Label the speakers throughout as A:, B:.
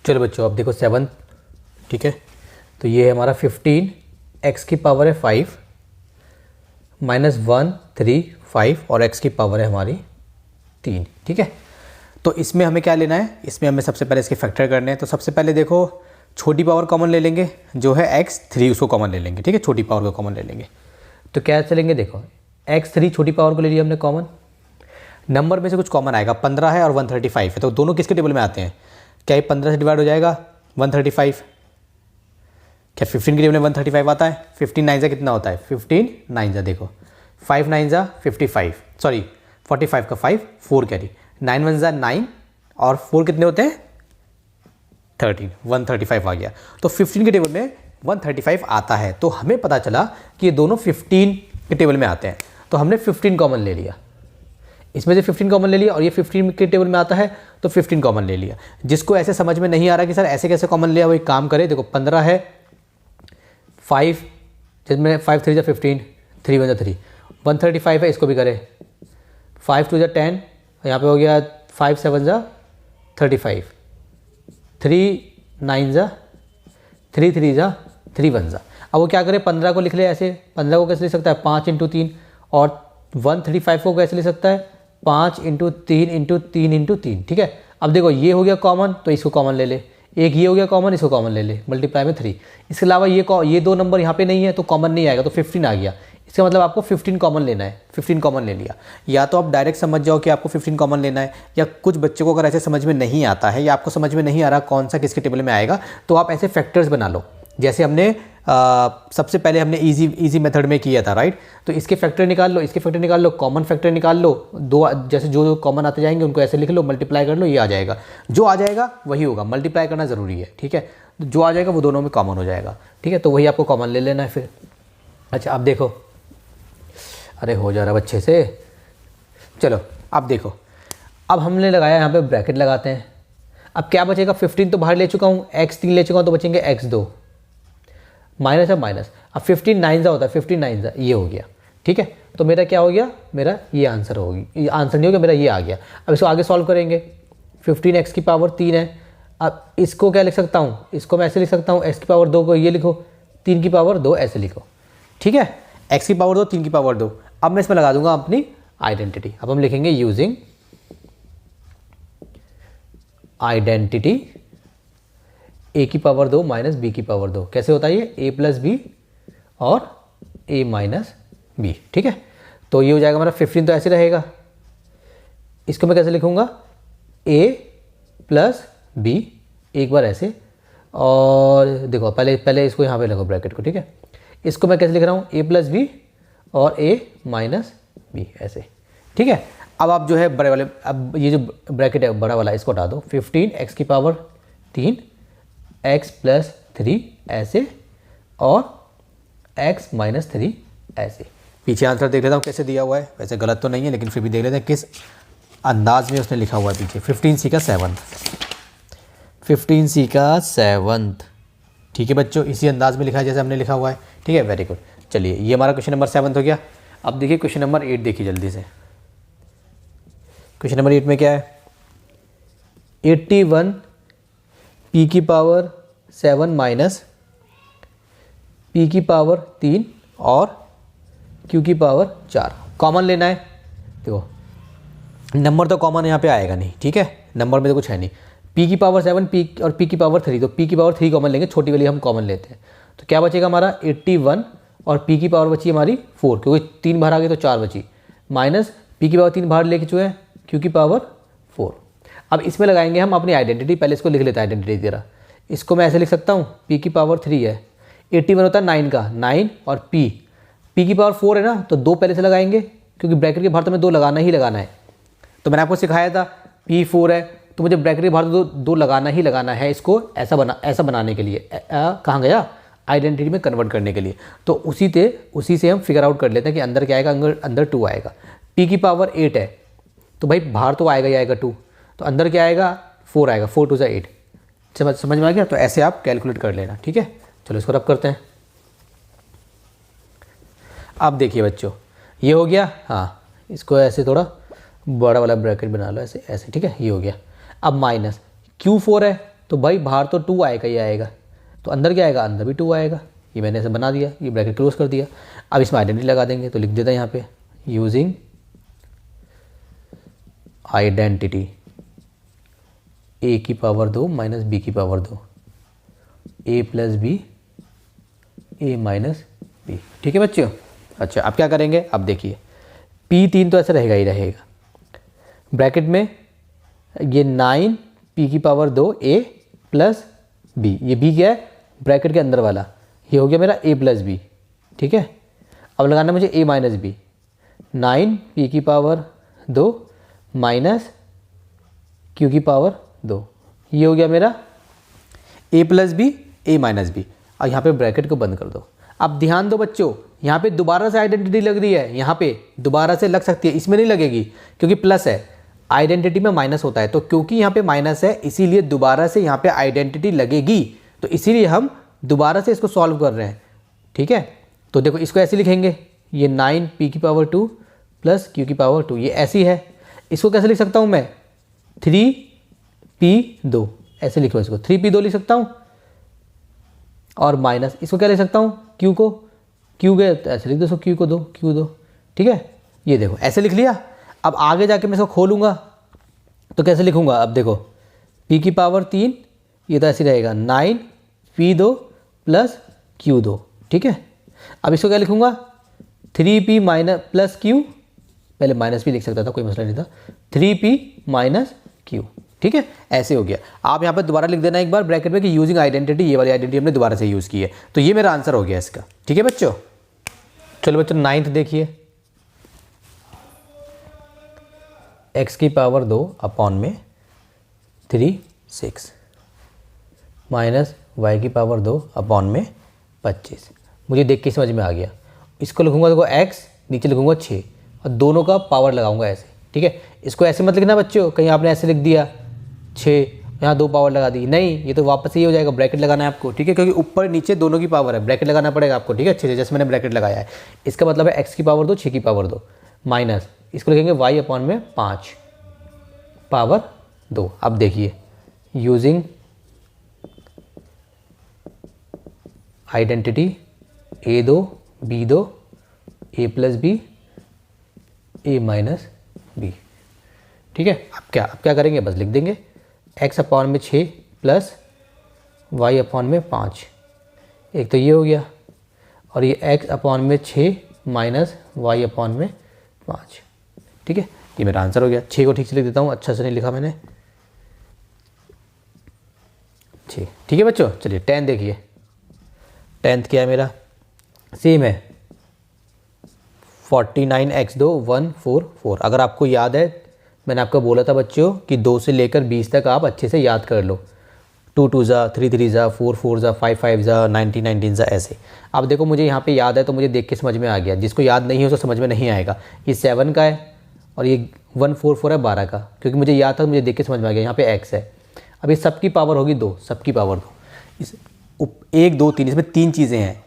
A: चलो बच्चों अब देखो 7, ठीक है। तो ये है हमारा 15 x की पावर है 5 माइनस 1 3 5 और x की पावर है हमारी 3, ठीक है। तो इसमें हमें क्या लेना है, इसमें हमें सबसे पहले इसके फैक्टर करने हैं। तो सबसे पहले देखो छोटी पावर कॉमन ले लेंगे जो है x3, उसको कॉमन ले लेंगे, ठीक है। छोटी पावर को कॉमन ले लेंगे तो क्या चलेंगे, देखो x3 छोटी पावर को ले लिया हमने कॉमन, नंबर में से कुछ कॉमन आएगा, 15 है और 135 है। तो दोनों किसके टेबल में आते हैं, क्या ये 15 से डिवाइड हो जाएगा 135, क्या 15 के टेबल में 135 आता है। 15 9 कितना होता है, 15 9 देखो 5 9 55, सॉरी 45 का 5 4 कैरी, 9 1 9 और 4 कितने होते हैं 13, 135 आ गया। तो 15 के टेबल में 135 आता है। तो हमें पता चला कि ये दोनों 15 के टेबल में आते हैं। तो हमने 15 कॉमन ले लिया, इसमें से 15 कॉमन ले लिया और ये 15 के टेबल में आता है तो 15 कॉमन ले लिया। जिसको ऐसे समझ में नहीं आ रहा कि सर ऐसे कैसे कॉमन लिया, वो एक काम करे, देखो 15 है 5, जिसमें 5 3 15, 3 1 3, 135 है, इसको भी करे 5 2 10, यहाँ पे हो गया 5 7 35, 3 9 3 3 3 1। अब वो क्या करे, 15 को लिख ले ऐसे, 15 को कैसे लिख सकता है 5 × 3 और 135 को कैसे लिख सकता है 5 × 3 × 3 × 3, ठीक है। अब देखो ये हो गया कॉमन तो इसको कॉमन ले ले, एक ये हो गया कॉमन, इसको कॉमन ले ले, मल्टीप्लाई में 3। इसके अलावा ये दो नंबर यहाँ पे नहीं है तो कॉमन नहीं आएगा, तो 15 आ गया। इसका मतलब आपको 15 कॉमन लेना है, 15 कॉमन ले लिया। या तो आप डायरेक्ट समझ जाओ कि आपको 15 कॉमन लेना है, या कुछ बच्चों को अगर ऐसे समझ में नहीं आता है या आपको समझ में नहीं आ रहा कौन सा किसके टेबल में आएगा, तो आप ऐसे फैक्टर्स बना लो जैसे हमने सबसे पहले हमने इजी मेथड में किया था, राइट। तो इसके फैक्टर निकाल लो, इसके फैक्टर निकाल लो, कॉमन फैक्टर निकाल लो, दो जैसे जो कॉमन आते जाएंगे उनको ऐसे लिख लो, मल्टीप्लाई कर लो, ये आ जाएगा। जो आ जाएगा वही होगा, मल्टीप्लाई करना ज़रूरी है, ठीक है। जो आ जाएगा वो दोनों में कॉमन हो जाएगा, ठीक है। तो वही आपको कॉमन ले लेना है फिर। अच्छा अब देखो, अरे हो जा रहा बच्चे से, चलो अब देखो, अब हमने लगाया यहाँ पे ब्रैकेट लगाते हैं। अब क्या बचेगा, 15 तो बाहर ले चुका हूँ, x3 ले चुका हूँ तो बचेंगे x2, माइनस है माइनस। अब 15 9 होता है, 15 9 ये हो गया, ठीक है। तो मेरा क्या हो गया, मेरा ये आंसर होगी, ये आंसर नहीं हो गया, मेरा ये आ गया। अब इसको आगे सॉल्व करेंगे, 15 x की पावर 3 है। अब इसको क्या लिख सकता हूँ, इसको मैं ऐसे लिख सकता हूँ, x की पावर 2 को ये लिखो, 3 की पावर 2 ऐसे लिखो, ठीक है। x की पावर 2 3 की पावर 2। अब मैं इसमें लगा दूंगा अपनी आइडेंटिटी। अब हम लिखेंगे यूजिंग आइडेंटिटी a की पावर 2 माइनस b की पावर 2। कैसे होता है ये, a प्लस बी और a माइनस बी, ठीक है। तो ये हो जाएगा हमारा 15, तो ऐसे रहेगा। इसको मैं कैसे लिखूंगा, a प्लस बी, एक बार ऐसे, और देखो पहले इसको यहाँ पे लगो ब्रैकेट को, ठीक है। इसको मैं कैसे लिख रहा हूँ, a प्लस बी और a माइनस बी ऐसे, ठीक है। अब आप जो है बड़े वाले, अब ये जो ब्रैकेट है बड़ा वाला इसको हटा दो, 15 x की पावर 3 x प्लस 3 ऐसे और x माइनस 3 ऐसे। पीछे आंसर देख लेता हूँ कैसे दिया हुआ है, वैसे गलत तो नहीं है लेकिन फिर भी देख लेते हैं किस अंदाज में उसने लिखा हुआ है पीछे। 15c का 7th, 15c का 7th, ठीक है बच्चों, इसी अंदाज में लिखा है जैसे हमने लिखा हुआ है, ठीक है। Very good. चलिए ये हमारा क्वेश्चन नंबर 7 हो गया। अब देखिए क्वेश्चन नंबर 8 देखिए जल्दी से। क्वेश्चन नंबर 8 में क्या है, 81 p की पावर 7 माइनस p की पावर 3 और q की पावर 4 कॉमन लेना है। देखो नंबर तो कॉमन यहाँ पे आएगा नहीं, ठीक है, नंबर में तो कुछ है नहीं। p की पावर 7 p और p की पावर 3, तो p की पावर 3 कॉमन लेंगे, छोटी वाली हम कॉमन लेते हैं। तो क्या बचेगा हमारा 81 और p की पावर बची हमारी 4, क्योंकि 3 बाहर आ गई तो 4 बची, माइनस p की पावर 3 बाहर लेके चुके हैं, q की पावर 4। अब इसमें लगाएंगे हम अपनी आइडेंटिटी, पहले इसको लिख लेते हैं आइडेंटिटी तेरा। इसको मैं ऐसे लिख सकता हूँ, p की पावर 3 है, 81 होता है 9 का, 9 और p की पावर 4 है ना, तो 2 पहले से लगाएंगे क्योंकि ब्रैकेट के बाहर तो मैं 2 लगाना ही लगाना है। तो मैंने आपको सिखाया था p 4 है तो मुझे ब्रैकेट के बाहर दो लगाना ही लगाना है, इसको ऐसा बनाने के लिए, कहाँ गया, आइडेंटिटी में कन्वर्ट करने के लिए। तो उसी से हम फिगर आउट कर लेते हैं कि अंदर क्या आएगा, अंदर 2 आएगा। p की पावर 8 है तो भाई बाहर तो आएगा ही आएगा 2, तो अंदर क्या आएगा 4 आएगा, 4 2 8। समझ में आ गया। तो ऐसे आप कैलकुलेट कर लेना, ठीक है। चलो इसको रब करते हैं। अब देखिए बच्चों ये हो गया, हाँ इसको ऐसे थोड़ा बड़ा वाला ब्रैकेट बना लो, ऐसे ऐसे, ठीक है, ये हो गया। अब माइनस Q4 है तो भाई बाहर तो 2 आएगा ही आएगा, तो अंदर क्या आएगा, अंदर भी 2 आएगा। ये मैंने ऐसे बना दिया, ये ब्रैकेट क्लोज कर दिया। अब इसमें आइडेंटिटी लगा देंगे, तो लिख देता है यहाँ पे यूजिंग आइडेंटिटी a की पावर 2 माइनस b की power 2, a plus b a minus b. ठीक है बच्चों। अच्छा अब क्या करेंगे, अब देखिए P3 तो ऐसे रहेगा ही रहेगा, ब्रैकेट में ये 9 p की पावर 2 a प्लस b, ये b क्या है ब्रैकेट के अंदर वाला, ये हो गया मेरा a प्लस बी। ठीक है, अब लगाना मुझे a माइनस बी, 9 p की पावर 2 माइनस q की पावर 2, ये हो गया मेरा a plus b a minus b. और यहाँ पे ब्रैकेट को बंद कर दो। अब ध्यान दो बच्चों, यहाँ पे दोबारा से आइडेंटिटी लग रही है, यहाँ पे दोबारा से लग सकती है, इसमें नहीं लगेगी क्योंकि प्लस है, आइडेंटिटी में माइनस होता है। तो क्योंकि यहाँ पे माइनस है इसीलिए दोबारा से यहाँ पे आइडेंटिटी लगेगी, तो इसीलिए हम दोबारा से इसको सॉल्व कर रहे हैं। ठीक है, तो देखो इसको ऐसे लिखेंगे, ये 9 p की पावर 2 प्लस q की पावर 2, ये ऐसी है। इसको कैसे लिख सकता हूँ मैं, 3p2, ऐसे लिखो इसको, 3p2 लिख सकता हूँ। और माइनस इसको क्या लिख सकता हूँ, q को, q गए तो ऐसे लिख दो, q को 2 q2। ठीक है, ये देखो ऐसे लिख लिया। अब आगे जाके मैं इसको खोलूँगा तो कैसे लिखूँगा, अब देखो p की पावर 3, ये तो ऐसे रहेगा 9p2 प्लस q2। ठीक है, अब इसको क्या लिखूँगा, 3p माइनस प्लस q, पहले माइनस भी लिख सकता था कोई मसला नहीं था, 3p माइनस q। ठीक है, ऐसे हो गया। आप यहाँ पर दोबारा लिख देना एक बार ब्रैकेट में कि यूजिंग आइडेंटिटी, ये वाली आइडेंटिटी हमने दोबारा से यूज़ की है। तो ये मेरा आंसर हो गया इसका। ठीक है बच्चों, चलो बच्चों 9th देखिए, x की पावर 2 अपॉन में 3 6 माइनस y की पावर 2 अपॉन में 25। मुझे देख के समझ में आ गया। इसको लिखूँगा देखो x, नीचे लिखूँगा 6 और दोनों का पावर लगाऊंगा ऐसे। ठीक है, इसको ऐसे मत लिखना बच्चों, कहीं आपने ऐसे लिख दिया 6, यहाँ 2 पावर लगा दी, नहीं, ये तो वापस ही हो जाएगा, ब्रैकेट लगाना है आपको। ठीक है, क्योंकि ऊपर नीचे दोनों की पावर है, ब्रैकेट लगाना पड़ेगा आपको। ठीक है, अच्छे से जैसे मैंने ब्रैकेट लगाया है, इसका मतलब है x की पावर 2 6 की पावर 2 माइनस, इसको लिखेंगे y अपॉन में 5 पावर 2। अब देखिए using identity a2 b2 a plus b a minus b. ठीक है, अब क्या करेंगे, बस लिख देंगे x अपॉन में 6 प्लस y अपॉन में 5, एक तो ये हो गया, और ये x अपॉन में 6 माइनस y अपॉन में 5। ठीक है, ये मेरा आंसर हो गया। 6 को ठीक से लिख देता हूँ, अच्छा से नहीं लिखा मैंने, 6। ठीक है बच्चों, चलिए 10 देखिए, 10th क्या है मेरा, सेम है 49x2 144। अगर आपको याद है, मैंने आपको बोला था बच्चों कि 2 से लेकर 20 तक आप अच्छे से याद कर लो, 2 2 जा 3 3 जा 4 4 जा 5 5 जा 19 19 जा, ऐसे। अब देखो मुझे यहाँ पे याद है तो मुझे देख के समझ में आ गया, जिसको याद नहीं हो तो समझ में नहीं आएगा। ये 7 का है और ये 144 है 12 का, क्योंकि मुझे याद था, मुझे देख के समझ में आ गया। यहाँ पे x है, अब ये सबकी पावर होगी 2, सबकी पावर 2, इस 1 2 3, इसमें 3 चीज़ें हैं,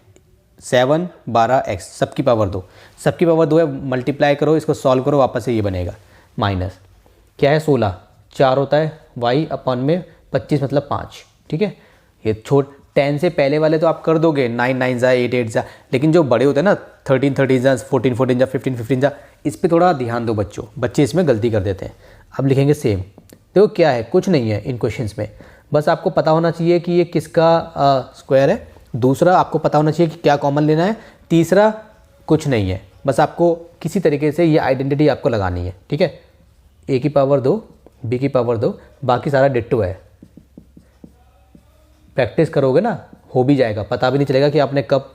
A: 7 12 x, सबकी पावर 2, सबकी पावर 2 है, मल्टीप्लाई करो, इसको सॉल्व करो, वापस से ये बनेगा माइनस, क्या है 16, 4 होता है y अपॉन में 25 मतलब 5। ठीक है, ये 10 से पहले वाले तो आप कर दोगे, 9 9 जा 8 8 जा, लेकिन जो बड़े होते हैं ना 13 13 जा 14 14 जा 15 15 जा, इस पे थोड़ा ध्यान दो बच्चों, बच्चे इसमें गलती कर देते हैं। अब लिखेंगे सेम, देखो क्या है, कुछ नहीं है इन क्वेश्चंस में, बस आपको पता होना चाहिए कि ये किसका स्क्वायर है, दूसरा आपको पता होना चाहिए कि क्या कॉमन लेना है, तीसरा कुछ नहीं है, बस आपको किसी तरीके से ये आइडेंटिटी आपको लगानी है। ठीक है, a की पावर 2 b की पावर 2, बाकी सारा डिट्टो है। प्रैक्टिस करोगे ना हो भी जाएगा, पता भी नहीं चलेगा कि आपने कब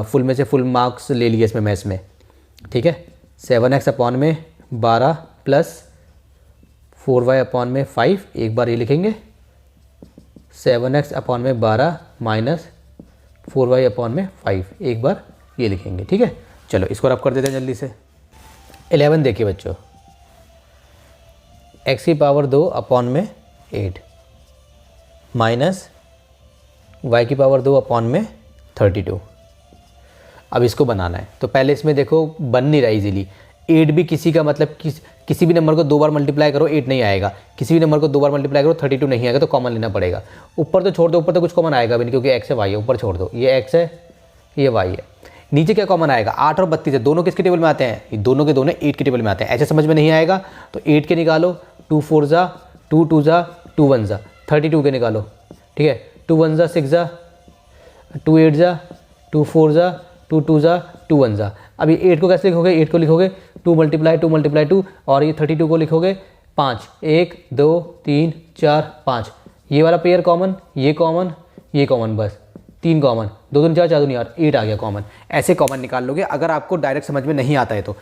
A: फुल में से फुल मार्क्स ले लिए इसमें मैथ्स में। ठीक है, 7x अपॉन में 12 प्लस 4y अपॉन में 5, एक बार ये लिखेंगे, 7x अपॉन में 12 माइनस 4y अपॉन में 5, एक बार ये लिखेंगे। ठीक है, चलो इसको रब कर देते हैं जल्दी से। 11 देखिए बच्चों, x की पावर 2 अपॉन में 8 माइनस y की पावर 2 अपॉन में 32। अब इसको बनाना है, तो पहले इसमें देखो बन नहीं रहा इजीली, 8 भी किसी का मतलब किसी भी नंबर को 2 बार मल्टीप्लाई करो 8 नहीं आएगा, किसी भी नंबर को 2 बार मल्टीप्लाई करो 32 नहीं आएगा, तो कॉमन लेना पड़ेगा। ऊपर तो छोड़ दो, ऊपर तो कुछ कॉमन आएगा भी नहीं क्योंकि x है y है, ऊपर छोड़ दो, ये x है ये y है। नीचे क्या कॉमन आएगा, 8 और 32 है, दोनों किसके टेबल में आते हैं, ये दोनों के दोनों 8 के टेबल में आते हैं। ऐसे समझ में नहीं आएगा तो 8 के निकालो, 2 4 जा 2 2 जा 2 1 जा, 32 के निकालो, ठीक है, 2 1 जा 6 जा, 2 8 जा 2 4 जा 2 2 जा 2 1 जा। अब ये 8 को कैसे लिखोगे, 8 को लिखोगे 2 × 2 और ये 32 को लिखोगे 5, 1 2 3 4 5, ये वाला पेयर कॉमन, ये कॉमन, बस 3 कॉमन, 2 2 4 4 2 8, 8 आ गया कॉमन। ऐसे कॉमन निकाल लोगे अगर आपको डायरेक्ट समझ में नहीं आता है तो।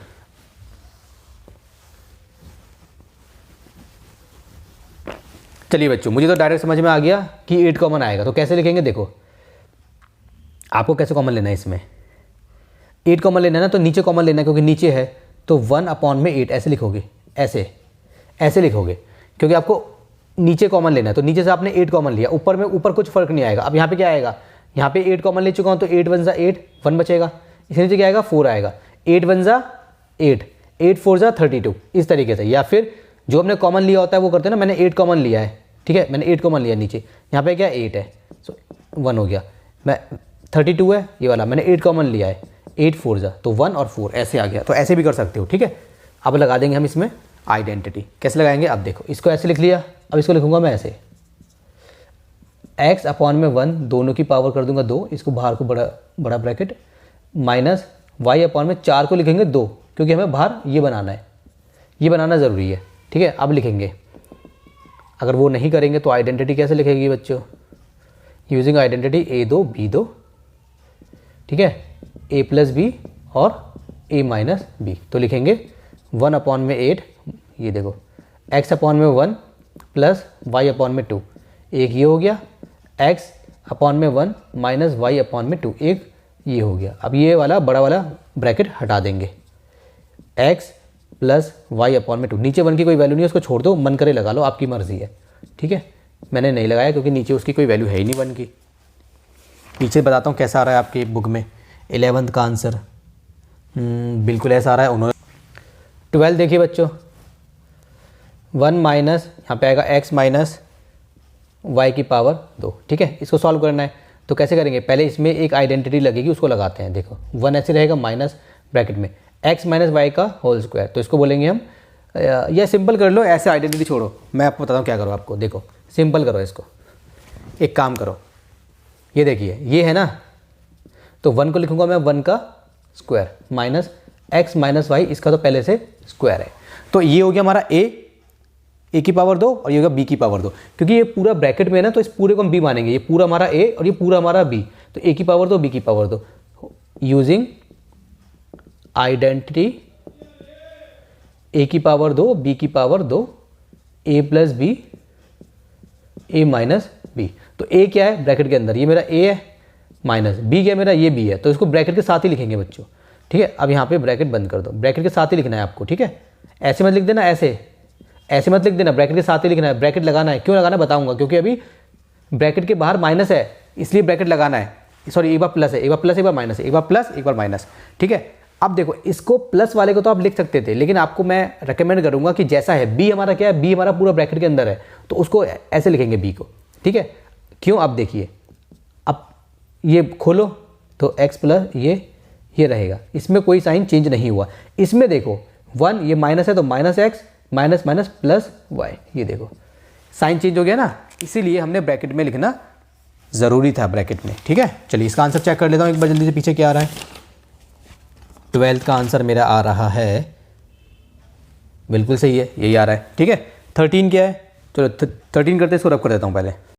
A: चलिए बच्चों, मुझे तो डायरेक्ट समझ में आ गया कि 8 कॉमन आएगा, तो कैसे लिखेंगे, देखो आपको कैसे कॉमन लेना है, इसमें 8 कॉमन लेना है ना, तो नीचे कॉमन लेना है क्योंकि नीचे है, तो 1/8 ऐसे लिखोगे, ऐसे लिखोगे क्योंकि आपको नीचे कॉमन लेना है। तो नीचे से आपने 8 कॉमन लिया, ऊपर कुछ फर्क नहीं आएगा। अब यहाँ पे क्या आएगा, यहाँ पे 8 कॉमन ले चुका हूँ तो 8 1 जा 8, 1 बचेगा, इसके नीचे क्या आएगा 4 आएगा, 8 1 जा 8, 8 4 जा 32, इस तरीके से। या फिर जो हमने कॉमन लिया होता है वो करते हैं ना, मैंने 8 कॉमन लिया है, ठीक है, मैंने 8 कॉमन लिया नीचे, यहाँ पे क्या 8 है, सो 1 हो गया, मैं 32 है ये वाला, मैंने 8 कॉमन लिया है, 8 4 जा तो 1 और 4 ऐसे आ गया। तो ऐसे भी कर सकते हो, ठीक है। अब लगा देंगे हम इसमें आइडेंटिटी, कैसे लगाएंगे, अब देखो इसको ऐसे लिख लिया, अब इसको लिखूंगा मैं ऐसे, x/1 दोनों की पावर कर दूंगा 2, इसको बाहर को बड़ा ब्रैकेट, माइनस y/4 को लिखेंगे 2 क्योंकि हमें बाहर ये बनाना है, ये बनाना ज़रूरी है, ठीक है। अब लिखेंगे, अगर वो नहीं करेंगे तो आइडेंटिटी कैसे लिखेगी बच्चों, यूजिंग आइडेंटिटी a2 b2, ठीक है, a + b और a - b। तो लिखेंगे 1/8, ये देखो x/1 प्लस y/2, एक ये हो गया, x/1 माइनस y/2, एक ये हो गया। अब ये वाला बड़ा वाला ब्रैकेट हटा देंगे, x प्लस y/2, नीचे 1 की कोई वैल्यू नहीं है, उसको छोड़ दो, मन करे लगा लो, आपकी मर्जी है, ठीक है। मैंने नहीं लगाया क्योंकि नीचे उसकी कोई वैल्यू है ही नहीं 1 की। पीछे बताता हूँ कैसा आ रहा है आपकी बुक में 11th का आंसर, बिल्कुल ऐसा आ रहा है। उन्होंने 12 देखिए बच्चों, 1 माइनस यहाँ पे आएगा x माइनस y की पावर 2, ठीक है। इसको सॉल्व करना है तो कैसे करेंगे, पहले इसमें एक आइडेंटिटी लगेगी, उसको लगाते हैं। देखो 1 ऐसे रहेगा माइनस ब्रैकेट में x माइनस वाई का होल स्क्वायर, तो इसको बोलेंगे हम, या सिंपल कर लो, ऐसे आइडेंटिटी छोड़ो, मैं आपको बताता हूँ क्या करो। आपको देखो सिंपल करो इसको, एक काम करो, ये देखिए ये है ना, तो 1 को लिखूंगा मैं 1 का square minus x minus y, इसका तो पहले से स्क्वायर है। तो ये हो गया हमारा a की पावर 2 और ये होगा b की पावर 2, क्योंकि ये पूरा ब्रैकेट में है ना, तो इस पूरे को हम b मानेंगे, ये पूरा हमारा a और ये पूरा हमारा b, तो a की पावर 2 b की पावर 2, यूजिंग आइडेंटिटी a की पावर 2 b की power 2, a plus b a minus b। तो a क्या है ब्रैकेट के अंदर, ये मेरा a है, माइनस b क्या है मेरा, ये b है, तो इसको ब्रैकेट के साथ ही लिखेंगे बच्चों, ठीक है। अब यहाँ पे ब्रैकेट बंद कर दो, ब्रैकेट के साथ ही लिखना है आपको, ठीक है। ऐसे मत लिख देना, ऐसे मत लिख देना, ब्रैकेट के साथ ही लिखना है। ब्रैकेट लगाना है, क्यों लगाना है बताऊंगा, क्योंकि अभी ब्रैकेट के बाहर माइनस है इसलिए ब्रैकेट लगाना है, सॉरी एक बार प्लस है, एक बार प्लस एक बार माइनस, एक बार प्लस एक बार माइनस, ठीक है। अब देखो इसको प्लस वाले को तो आप लिख सकते थे, लेकिन आपको मैं रेकमेंड करूंगा कि जैसा है b हमारा क्या है, b हमारा पूरा ब्रैकेट के अंदर है, तो उसको ऐसे लिखेंगे b को, ठीक है। क्यों, अब देखिए, अब ये खोलो तो x प्लस ये रहेगा, इसमें कोई साइन चेंज नहीं हुआ। इसमें देखो 1 ये माइनस है तो minus x minus minus plus y, ये देखो साइन चेंज हो गया ना, इसीलिए हमने ब्रैकेट में लिखना ज़रूरी था ब्रैकेट में, ठीक है। चलिए इसका आंसर चेक कर लेता हूँ एक बार जल्दी से, पीछे क्या आ रहा है। 12th का आंसर मेरा आ रहा है, बिल्कुल सही है, यही आ रहा है, ठीक है। 13 क्या है, चलो 13 करते इसको रब कर देता हूँ पहले।